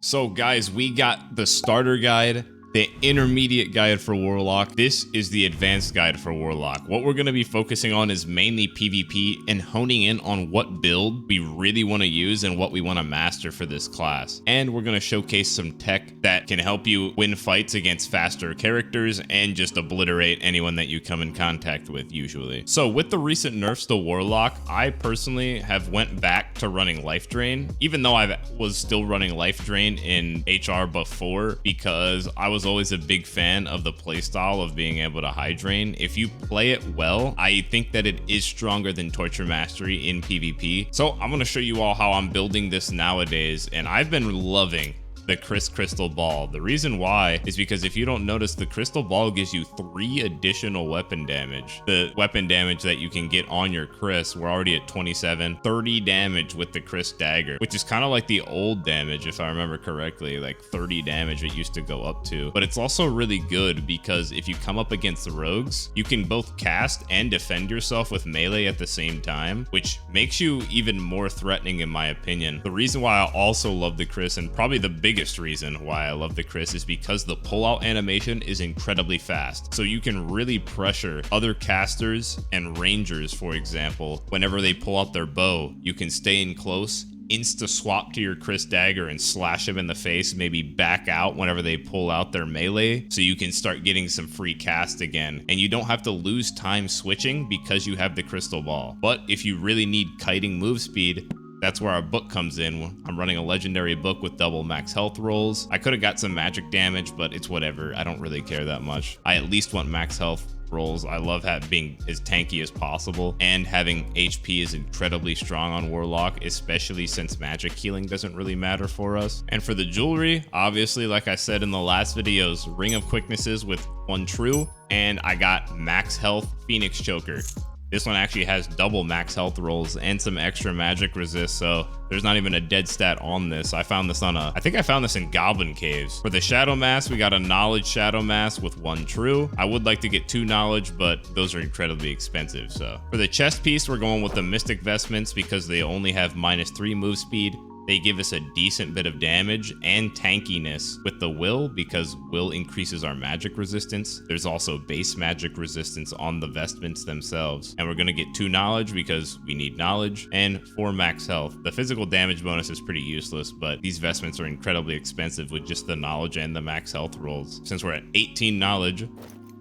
So guys, we got the starter guide, the intermediate guide for Warlock. This is the advanced guide for Warlock. What we're going to be focusing on is mainly PvP and honing in on what build we really want to use and what we want to master for this class. And we're going to showcase some tech that can help you win fights against faster characters and just obliterate anyone that you come in contact with usually. So with the recent nerfs to Warlock, I personally have went back to running Life Drain, even though I was still running Life Drain in HR before, because I was always a big fan of the playstyle of being able to high drain. If you play it well, I think that it is stronger than Torture Mastery in PvP. So I'm going to show you all how I'm building this nowadays, and I've been loving the Crystal Ball. The reason why is because if you don't notice, the Crystal Ball gives you 3 additional weapon damage. The weapon damage that you can get on your Chris, we're already at 27, 30 damage with the Chris Dagger, which is kind of like the old damage, if I remember correctly, like 30 damage it used to go up to. But it's also really good because if you come up against the rogues, you can both cast and defend yourself with melee at the same time, which makes you even more threatening in my opinion. The reason why I also love the Chris, and probably the biggest reason why I love the Chris, is because the pullout animation is incredibly fast. So you can really pressure other casters and rangers, for example. Whenever they pull out their bow, you can stay in close, insta swap to your Chris Dagger and slash him in the face, maybe back out whenever they pull out their melee, so you can start getting some free cast again. And you don't have to lose time switching because you have the Crystal Ball. But if you really need kiting move speed, that's where our book comes in. I'm running a legendary book with double max health rolls. I could have got some magic damage, but it's whatever. I don't really care that much. I at least want max health rolls. I love being as tanky as possible, and having HP is incredibly strong on Warlock, especially since magic healing doesn't really matter for us. And for the jewelry, obviously, like I said in the last videos, Ring of Quicknesses with 1 true, and I got max health Phoenix Choker. This one actually has double max health rolls and some extra magic resist, so there's not even a dead stat on this. I found this on I think I found this in Goblin Caves. For the Shadow Mask, we got a Knowledge Shadow Mask with 1 true. I would like to get 2 Knowledge, but those are incredibly expensive. So for the chest piece, we're going with the Mystic Vestments because they only have -3 move speed. They give us a decent bit of damage and tankiness with the Will, because Will increases our magic resistance. There's also base magic resistance on the vestments themselves. And we're going to get 2 knowledge because we need knowledge, and 4 max health. The physical damage bonus is pretty useless, but these vestments are incredibly expensive with just the knowledge and the max health rolls. Since we're at 18 knowledge,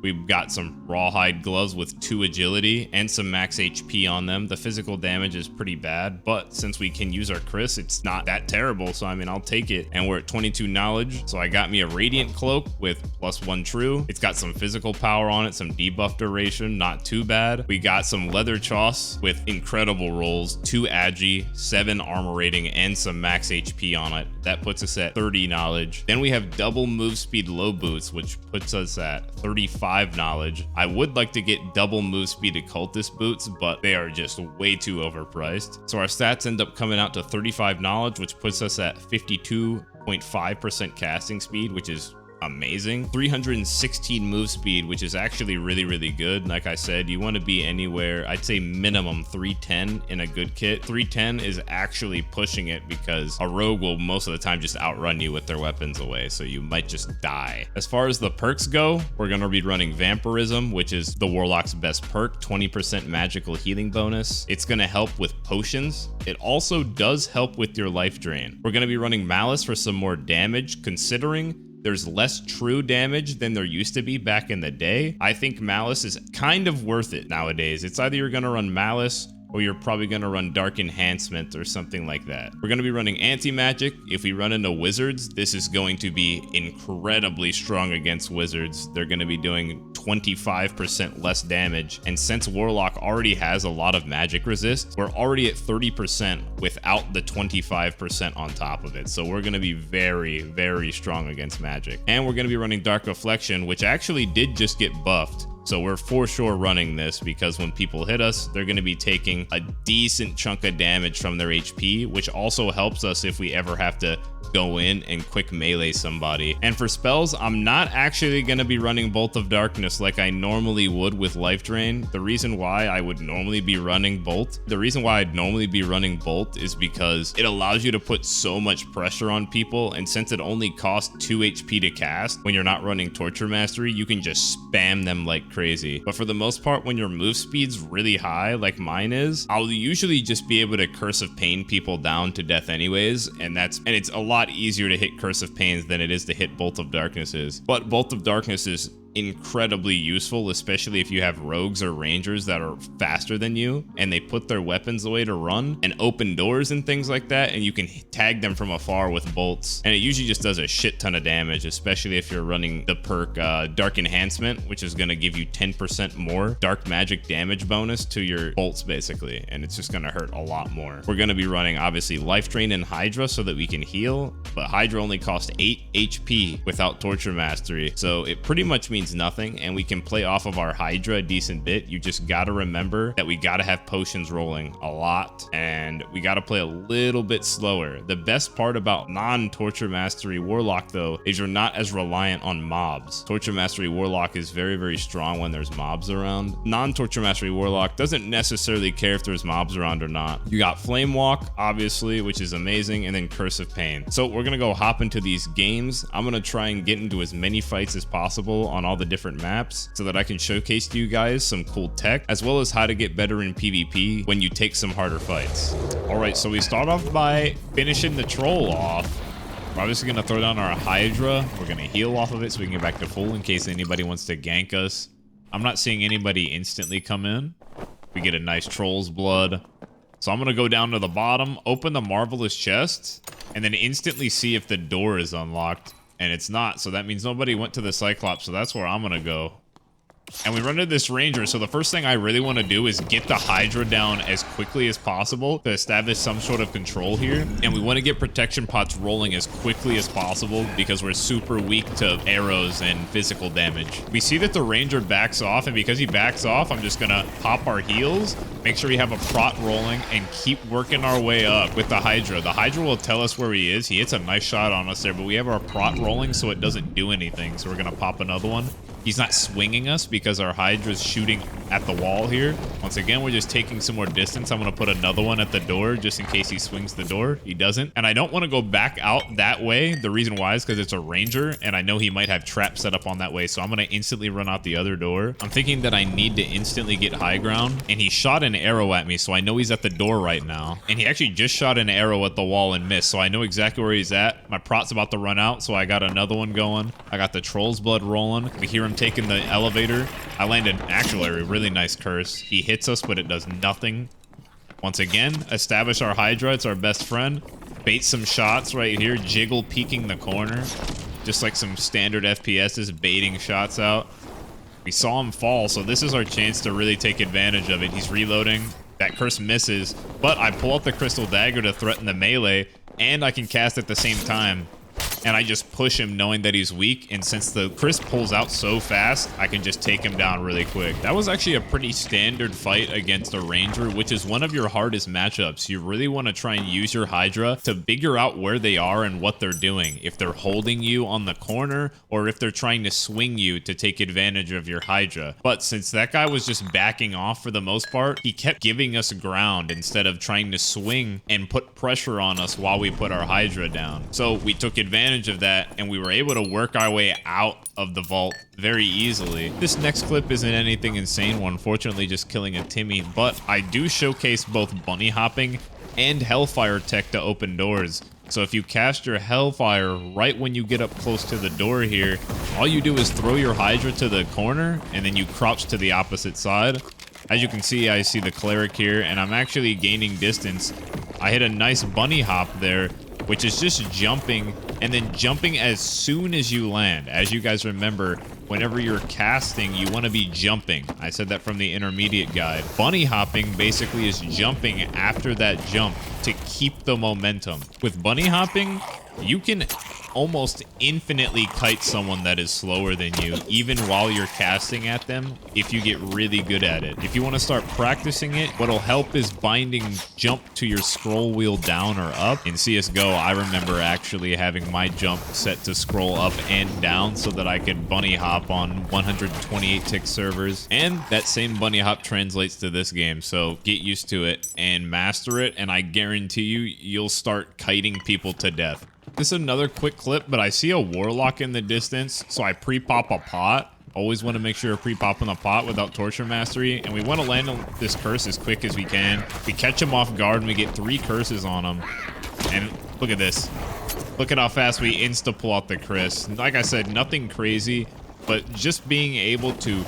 we've got some rawhide gloves with 2 agility and some max HP on them. The physical damage is pretty bad, but since we can use our Chris, it's not that terrible. So I mean, I'll take it. And we're at 22 knowledge. So I got me a Radiant Cloak with +1 true. It's got some physical power on it, some debuff duration, not too bad. We got some Leather Choss with incredible rolls, 2 agi, 7 armor rating, and some max HP on it. That puts us at 30 knowledge. Then we have double move speed low boots, which puts us at 35 knowledge. I would like to get double move speed occultist boots, but they are just way too overpriced. So our stats end up coming out to 35 knowledge, which puts us at 52.5% casting speed, which is amazing. 316 move speed, which is actually really good. Like I said, you want to be anywhere, I'd say minimum 310 in a good kit. 310 is actually pushing it because a rogue will most of the time just outrun you with their weapons away, so you might just die. As far as the perks go, we're going to be running Vampirism, which is the Warlock's best perk, 20% magical healing bonus. It's going to help with potions. It also does help with your life drain. We're going to be running Malice for some more damage, considering there's less true damage than there used to be back in the day. I think Malice is kind of worth it nowadays. It's either you're going to run Malice or you're probably going to run Dark Enhancement or something like that. We're going to be running Anti-Magic. If we run into Wizards, this is going to be incredibly strong against Wizards. They're going to be doing 25% less damage. And since Warlock already has a lot of magic resist, we're already at 30% without the 25% on top of it. So we're going to be very strong against magic. And we're going to be running Dark Reflection, which actually did just get buffed. So we're for sure running this because when people hit us, they're going to be taking a decent chunk of damage from their HP, which also helps us if we ever have to go in and quick melee somebody. And for spells, I'm not actually going to be running Bolt of Darkness like I normally would with Life Drain. The reason why I would normally be running Bolt, is because it allows you to put so much pressure on people, and since it only costs 2 HP to cast, when you're not running Torture Mastery, you can just spam them like crazy. But for the most part, when your move speed's really high, like mine is, I'll usually just be able to Curse of Pain people down to death anyways, and it's a lot easier to hit Curse of Pains than it is to hit Bolt of Darknesses. But Bolt of Darkness is incredibly useful, especially if you have rogues or rangers that are faster than you and they put their weapons away to run and open doors and things like that, and you can tag them from afar with bolts, and it usually just does a shit ton of damage, especially if you're running the perk Dark Enhancement, which is going to give you 10% more dark magic damage bonus to your bolts basically, and it's just going to hurt a lot more. We're going to be running obviously Life Drain and Hydra so that we can heal, but Hydra only costs 8 HP without Torture Mastery, so it pretty much means nothing, and we can play off of our Hydra a decent bit. You just got to remember that we got to have potions rolling a lot, and we got to play a little bit slower. The best part about non-Torture Mastery Warlock though is you're not as reliant on mobs. Torture Mastery Warlock is very, very strong when there's mobs around. Non-Torture Mastery Warlock doesn't necessarily care if there's mobs around or not. You got Flame Walk, obviously, which is amazing, and then Curse of Pain. So we're gonna go hop into these games. I'm gonna try and get into as many fights as possible on all the different maps so that I can showcase to you guys some cool tech, as well as how to get better in PvP when you take some harder fights. All right, so we start off by finishing the troll off. We're obviously gonna throw down our Hydra. We're gonna heal off of it so we can get back to full in case anybody wants to gank us. I'm not seeing anybody instantly come in. We get a nice troll's blood. So I'm gonna go down to the bottom, open the Marvelous Chest, and then instantly see if the door is unlocked. And it's not, so that means nobody went to the Cyclops, so that's where I'm gonna go. And we run into this Ranger, so the first thing I really want to do is get the Hydra down as quickly as possible to establish some sort of control here. And we want to get protection pots rolling as quickly as possible because we're super weak to arrows and physical damage. We see that the Ranger backs off, and because he backs off, I'm just gonna pop our heals, make sure we have a prot rolling, and keep working our way up with the Hydra. The Hydra will tell us where he is. He hits a nice shot on us there, but we have our prot rolling, so it doesn't do anything. So we're gonna pop another one. He's not swinging us because our Hydra's shooting at the wall here. Once again, we're just taking some more distance. I'm going to put another one at the door just in case he swings the door. He doesn't. And I don't want to go back out that way. The reason why is because it's a Ranger, and I know he might have traps set up on that way. So I'm going to instantly run out the other door. I'm thinking that I need to instantly get high ground. And he shot an arrow at me, so I know he's at the door right now. And he actually just shot an arrow at the wall and missed. So I know exactly where he's at. My prot's about to run out, so I got another one going. I got the Troll's Blood rolling. We hear him taking the elevator. I landed actually a really nice curse. He hits us, but it does nothing. Once again, establish our Hydra. It's our best friend. Bait some shots right here. Jiggle peeking the corner. Just like some standard FPSs, baiting shots out. We saw him fall, so this is our chance to really take advantage of it. He's reloading. That curse misses, but I pull out the Crystal Dagger to threaten the melee, and I can cast at the same time. And I just push him knowing that he's weak, and since the Chris pulls out so fast, I can just take him down really quick. That was actually a pretty standard fight against a Ranger, which is one of your hardest matchups. You really want to try and use your Hydra to figure out where they are and what they're doing. If they're holding you on the corner, or if they're trying to swing you to take advantage of your Hydra. But since that guy was just backing off for the most part, he kept giving us ground instead of trying to swing and put pressure on us while we put our Hydra down. So we took advantage of that, and we were able to work our way out of the vault very easily. This next clip isn't anything insane, we're unfortunately just killing a Timmy, but I do showcase both bunny hopping and Hellfire tech to open doors. So if you cast your Hellfire right when you get up close to the door here, all you do is throw your Hydra to the corner, and then you crouch to the opposite side. As you can see, I see the Cleric here, and I'm actually gaining distance. I hit a nice bunny hop there, which is just jumping, and then jumping as soon as you land. As you guys remember, whenever you're casting, you want to be jumping. I said that from the intermediate guide. Bunny hopping basically is jumping after that jump to keep the momentum. With bunny hopping, you can almost infinitely kite someone that is slower than you, even while you're casting at them, if you get really good at it. If you want to start practicing it, what'll help is binding jump to your scroll wheel down or up. In CSGO, I remember actually having my jump set to scroll up and down so that I could bunny hop on 128 tick servers. And that same bunny hop translates to this game, so get used to it and master it, and I guarantee you, you'll start kiting people to death. This is another quick clip, but I see a Warlock in the distance, so I pre-pop a pot. Always want to make sure you're pre-popping the pot without Torture Mastery, and we want to land on this curse as quick as we can. We catch him off guard, and we get 3 curses on him. And look at this. Look at how fast we insta-pull out the Chris. Like I said, nothing crazy, but just being able to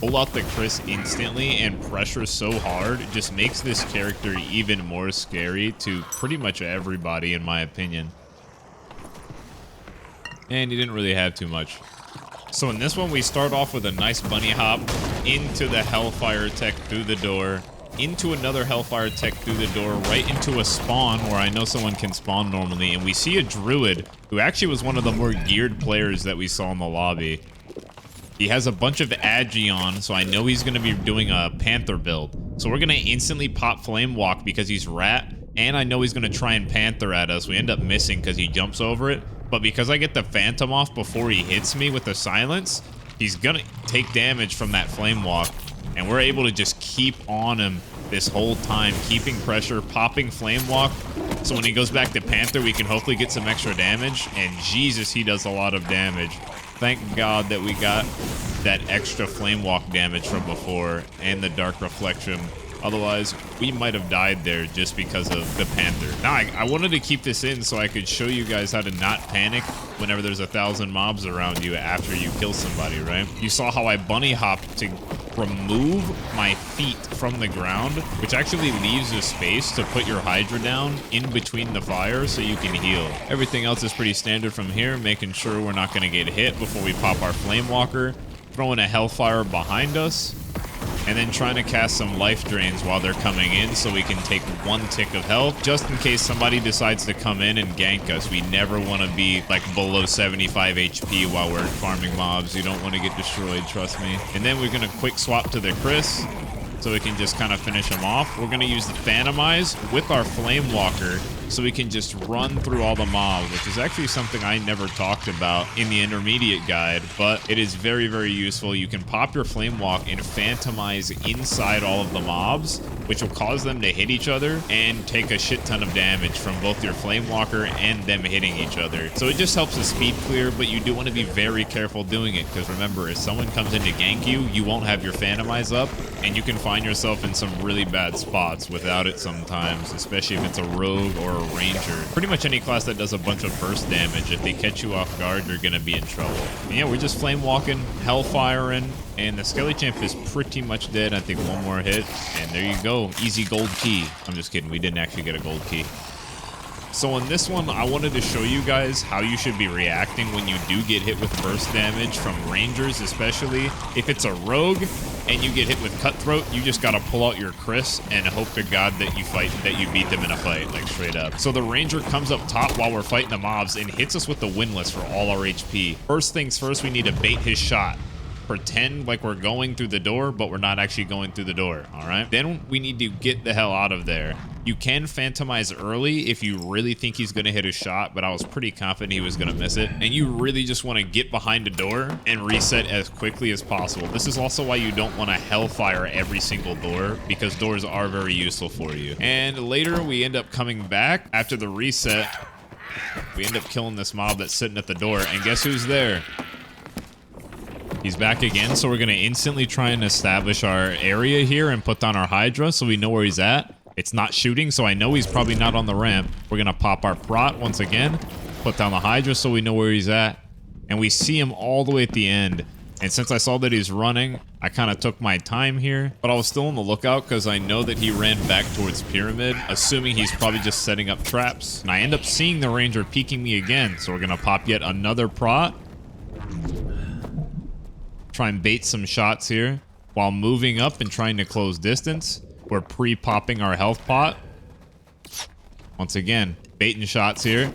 pull out the Chris instantly and pressure so hard just makes this character even more scary to pretty much everybody, in my opinion. And he didn't really have too much. So in this one, we start off with a nice bunny hop into the Hellfire tech through the door, into another Hellfire tech through the door, right into a spawn where I know someone can spawn normally. And we see a Druid who actually was one of the more geared players that we saw in the lobby. He has a bunch of Agi on, so I know he's going to be doing a Panther build. So we're going to instantly pop Flame Walk because he's Rat, and I know he's going to try and Panther at us. We end up missing because he jumps over it. But because I get the Phantom off before he hits me with the silence, he's gonna take damage from that Flame Walk. And we're able to just keep on him this whole time, keeping pressure, popping Flame Walk. So when he goes back to Panther, we can hopefully get some extra damage. And Jesus, he does a lot of damage. Thank God that we got that extra Flame Walk damage from before and the Dark Reflection. Otherwise, we might have died there just because of the Panther. Now, I wanted to keep this in so I could show you guys how to not panic whenever there's 1,000 mobs around you after you kill somebody, right? You saw how I bunny hopped to remove my feet from the ground, which actually leaves a space to put your Hydra down in between the fire so you can heal. Everything else is pretty standard from here, making sure we're not going to get hit before we pop our Flame Walker, throwing a Hellfire behind us, and then trying to cast some life drains while they're coming in so we can take 1 tick of health just in case somebody decides to come in and gank us. We never want to be like below 75 HP while we're farming mobs. You don't want to get destroyed, trust me. And then we're going to quick swap to the Chris so we can just kind of finish him off. We're going to use the Phantomize with our Flame Walker so we can just run through all the mobs, which is actually something I never talked about in the intermediate guide, but it is very, very useful. You can pop your Flame Walk and Phantomize inside all of the mobs, which will cause them to hit each other and take a shit ton of damage from both your Flame Walker and them hitting each other. So it just helps the speed clear, but you do want to be very careful doing it, because remember, if someone comes in to gank you, you won't have your Phantomize up, and you can find yourself in some really bad spots without it sometimes, especially if it's a rogue or a ranger. Pretty much any class that does a bunch of burst damage, if they catch you off guard, you're gonna be in trouble. And yeah, we're just flame walking, hellfiring, and the Skelly Champ is pretty much dead. I think 1 more hit, and there you go. Easy gold key. I'm just kidding, we didn't actually get a gold key. So in this one, I wanted to show you guys how you should be reacting when you do get hit with burst damage from rangers, especially if it's a rogue and you get hit with cutthroat. You just gotta pull out your Chris and hope to God that you beat them in a fight, like straight up. So the ranger comes up top while we're fighting the mobs and hits us with the windlass for all our HP. First things first, we need to bait his shot. Pretend like we're going through the door, but we're not actually going through the door, all right? Then we need to get the hell out of there. You can Phantomize early if you really think he's gonna hit a shot, but I was pretty confident he was gonna miss it. And you really just wanna get behind a door and reset as quickly as possible. This is also why you don't wanna hellfire every single door, because doors are very useful for you. And later we end up coming back after the reset. We end up killing this mob that's sitting at the door, and guess who's there? He's back again, so we're going to instantly try and establish our area here and put down our Hydra so we know where he's at. It's not shooting, so I know he's probably not on the ramp. We're going to pop our prot once again, put down the Hydra so we know where he's at, and we see him all the way at the end. And since I saw that he's running, I kind of took my time here, but I was still on the lookout because I know that he ran back towards Pyramid, assuming he's probably just setting up traps. And I end up seeing the Ranger peeking me again, so we're going to pop yet another prot. Try and bait some shots here while moving up and trying to close distance. We're pre-popping our health pot. Once again, baiting shots here.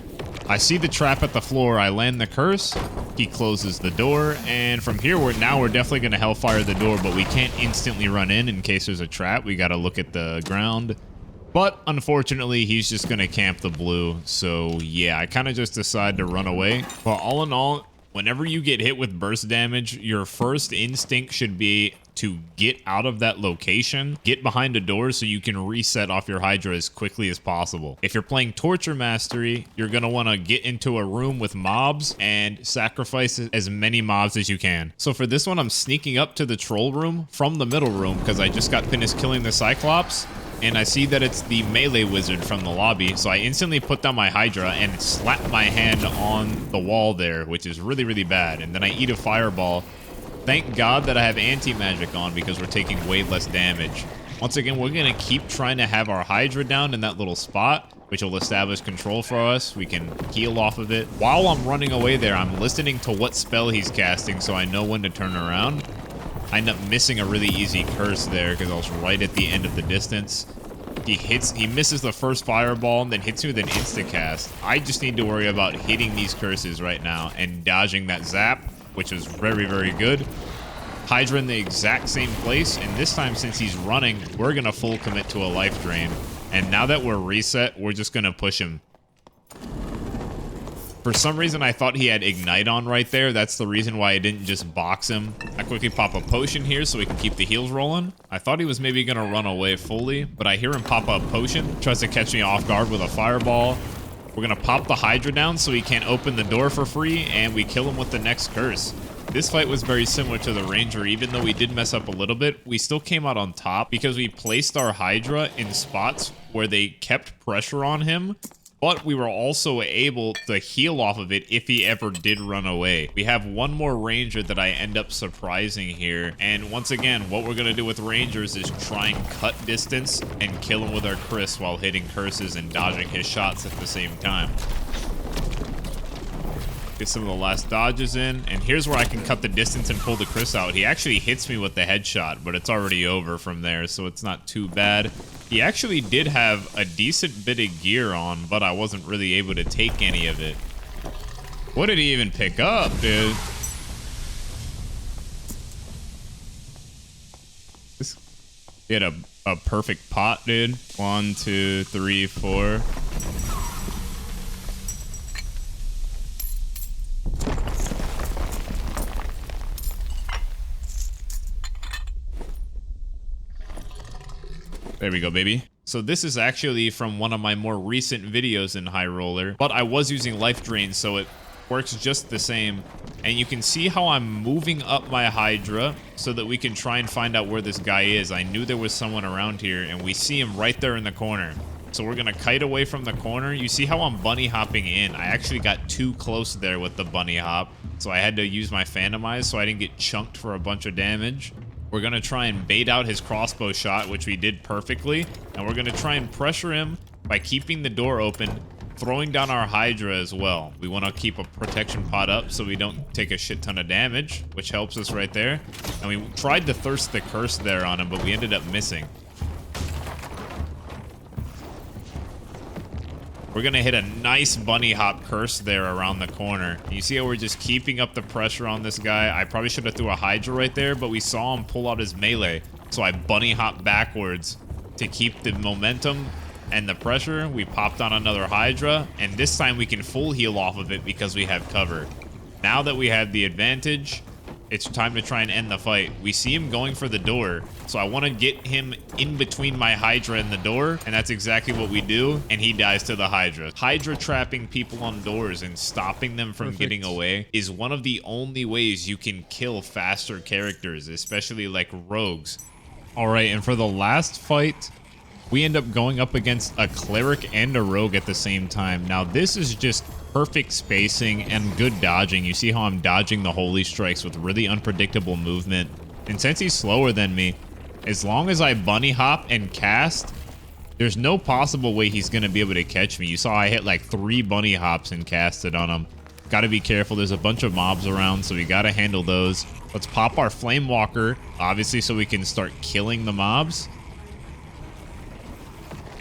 I see the trap at the floor. I land the curse. He closes the door. And from here, we're definitely going to hellfire the door, but we can't instantly run in case there's a trap. We got to look at the ground. But unfortunately, he's just going to camp the blue. So yeah, I kind of just decide to run away. But all in all, whenever you get hit with burst damage, your first instinct should be to get out of that location, get behind a door so you can reset off your Hydra as quickly as possible. If you're playing Torture Mastery, you're going to want to get into a room with mobs and sacrifice as many mobs as you can. So for this one, I'm sneaking up to the troll room from the middle room because I just got finished killing the Cyclops. And I see that it's the melee wizard from the lobby. So I instantly put down my Hydra and slap my hand on the wall there, which is really, really bad. And then I eat a fireball. Thank God that I have anti-magic on because we're taking way less damage. Once again, we're going to keep trying to have our Hydra down in that little spot, which will establish control for us. We can heal off of it. While I'm running away there, I'm listening to what spell he's casting so I know when to turn around. I end up missing a really easy curse there because I was right at the end of the distance. He misses the first fireball and then hits me with an insta-cast. I just need to worry about hitting these curses right now and dodging that zap, which was very, very good. Hydra in the exact same place, and this time since he's running, we're going to full commit to a life drain. And now that we're reset, we're just going to push him. For some reason, I thought he had Ignite on right there. That's the reason why I didn't just box him. I quickly pop a potion here so we can keep the heals rolling. I thought he was maybe going to run away fully, but I hear him pop a potion. Tries to catch me off guard with a fireball. We're going to pop the Hydra down so he can't open the door for free, and we kill him with the next curse. This fight was very similar to the Ranger. Even though we did mess up a little bit, we still came out on top because we placed our Hydra in spots where they kept pressure on him. But we were also able to heal off of it if he ever did run away. We have one more Ranger that I end up surprising here. And once again, what we're going to do with Rangers is try and cut distance and kill him with our Chris while hitting curses and dodging his shots at the same time. Get some of the last dodges in. And here's where I can cut the distance and pull the Chris out. He actually hits me with the headshot, but it's already over from there, so it's not too bad. He actually did have a decent bit of gear on, but I wasn't really able to take any of it. What did he even pick up, dude? He had a perfect pot, dude. 1, 2, 3, 4. There we go, baby. So this is actually from one of my more recent videos in High Roller, but I was using Life Drain, so it works just the same. And you can see how I'm moving up my Hydra so that we can try and find out where this guy is. I knew there was someone around here, and we see him right there in the corner. So we're going to kite away from the corner. You see how I'm bunny hopping in. I actually got too close there with the bunny hop, so I had to use my Phantomize so I didn't get chunked for a bunch of damage. We're going to try and bait out his crossbow shot, which we did perfectly. And we're going to try and pressure him by keeping the door open, throwing down our Hydra as well. We want to keep a protection pot up so we don't take a shit ton of damage, which helps us right there. And we tried to thirst the curse there on him, but we ended up missing. We're going to hit a nice bunny hop curse there around the corner. You see how we're just keeping up the pressure on this guy? I probably should have threw a Hydra right there, but we saw him pull out his melee. So I bunny hop backwards to keep the momentum and the pressure. We popped on another Hydra, and this time we can full heal off of it because we have cover. Now that we have the advantage, it's time to try and end the fight. We see him going for the door, so I want to get him in between my Hydra and the door, and that's exactly what we do, and he dies to the Hydra. Hydra trapping people on doors and stopping them from getting away is one of the only ways you can kill faster characters, especially like rogues. All right, and for the last fight, we end up going up against a cleric and a rogue at the same time. Now, this is just perfect spacing and good dodging. You see how I'm dodging the holy strikes with really unpredictable movement. And since he's slower than me, as long as I bunny hop and cast, there's no possible way he's going to be able to catch me. You saw I hit like 3 bunny hops and casted on him. Got to be careful. There's a bunch of mobs around, so we got to handle those. Let's pop our Flame Walker, obviously, so we can start killing the mobs.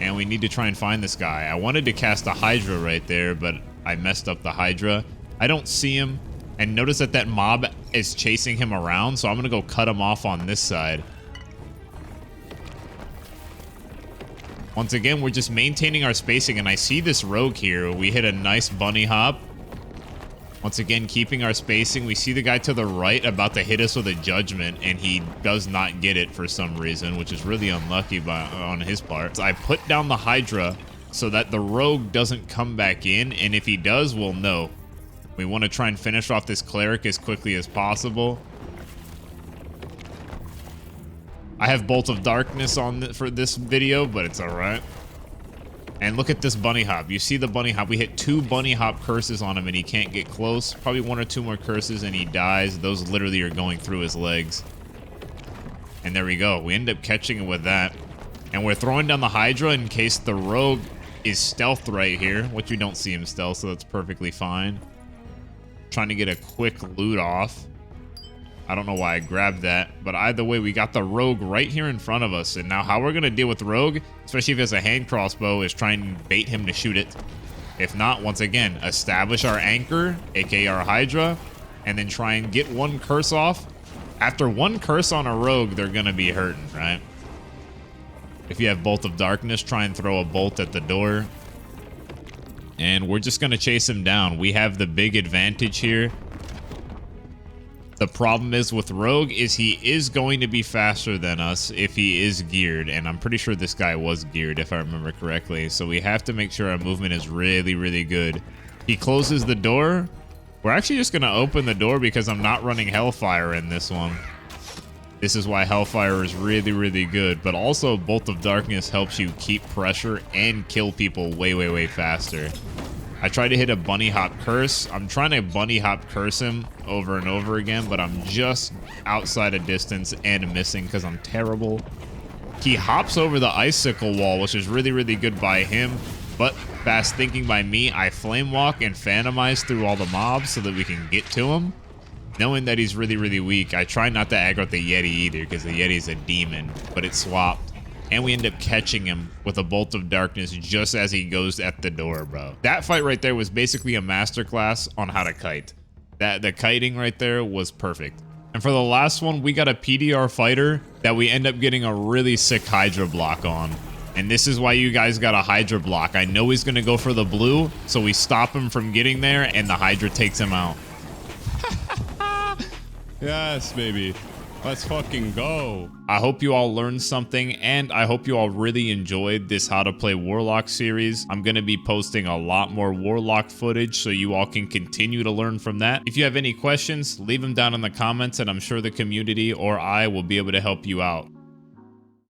And we need to try and find this guy. I wanted to cast a Hydra right there, but I messed up the Hydra. I don't see him. And notice that that mob is chasing him around, so I'm gonna go cut him off on this side. Once again, we're just maintaining our spacing, and I see this rogue here. We hit a nice bunny hop. Once again, keeping our spacing. We see the guy to the right about to hit us with a judgment, and he does not get it for some reason, which is really unlucky on his part. So I put down the Hydra so that the rogue doesn't come back in, and if he does, we'll know. We want to try and finish off this cleric as quickly as possible. I have Bolt of Darkness on for this video, but it's alright. And look at this bunny hop. You see the bunny hop. We hit 2 bunny hop curses on him and he can't get close. Probably 1 or 2 more curses and he dies. Those literally are going through his legs. And there we go. We end up catching him with that. And we're throwing down the Hydra in case the rogue is stealth right here, which you don't see him stealth, so that's perfectly fine. Trying to get a quick loot off. I don't know why I grabbed that, but either way, we got the rogue right here in front of us. And now how we're going to deal with rogue, especially if he has a hand crossbow, is try and bait him to shoot it. If not, once again, establish our anchor, aka our Hydra, and then try and get 1 curse off. After 1 curse on a rogue, they're going to be hurting, right? If you have Bolt of Darkness, try and throw a bolt at the door. And we're just going to chase him down. We have the big advantage here. The problem is with rogue is he is going to be faster than us if he is geared. And I'm pretty sure this guy was geared if I remember correctly. So we have to make sure our movement is really, really good. He closes the door. We're actually just going to open the door because I'm not running Hellfire in this one. This is why Hellfire is really, really good. But also, Bolt of Darkness helps you keep pressure and kill people way, way, way faster. I tried to hit a bunny hop curse. I'm trying to bunny hop curse him over and over again, but I'm just outside of distance and missing because I'm terrible. He hops over the icicle wall, which is really, really good by him. But fast thinking by me, I flame walk and phantomize through all the mobs so that we can get to him. Knowing that he's really, really weak, I try not to aggro the Yeti either because the Yeti's a demon, but it swapped. And we end up catching him with a Bolt of Darkness just as he goes at the door, bro. That fight right there was basically a masterclass on how to kite. The kiting right there was perfect. And for the last one, we got a PDR fighter that we end up getting a really sick Hydra block on. And this is why you guys got a Hydra block. I know he's going to go for the blue, so we stop him from getting there, and the Hydra takes him out. Yes, baby. Let's fucking go. I hope you all learned something, and I hope you all really enjoyed this How to Play Warlock series. I'm going to be posting a lot more Warlock footage so you all can continue to learn from that. If you have any questions, leave them down in the comments, and I'm sure the community or I will be able to help you out.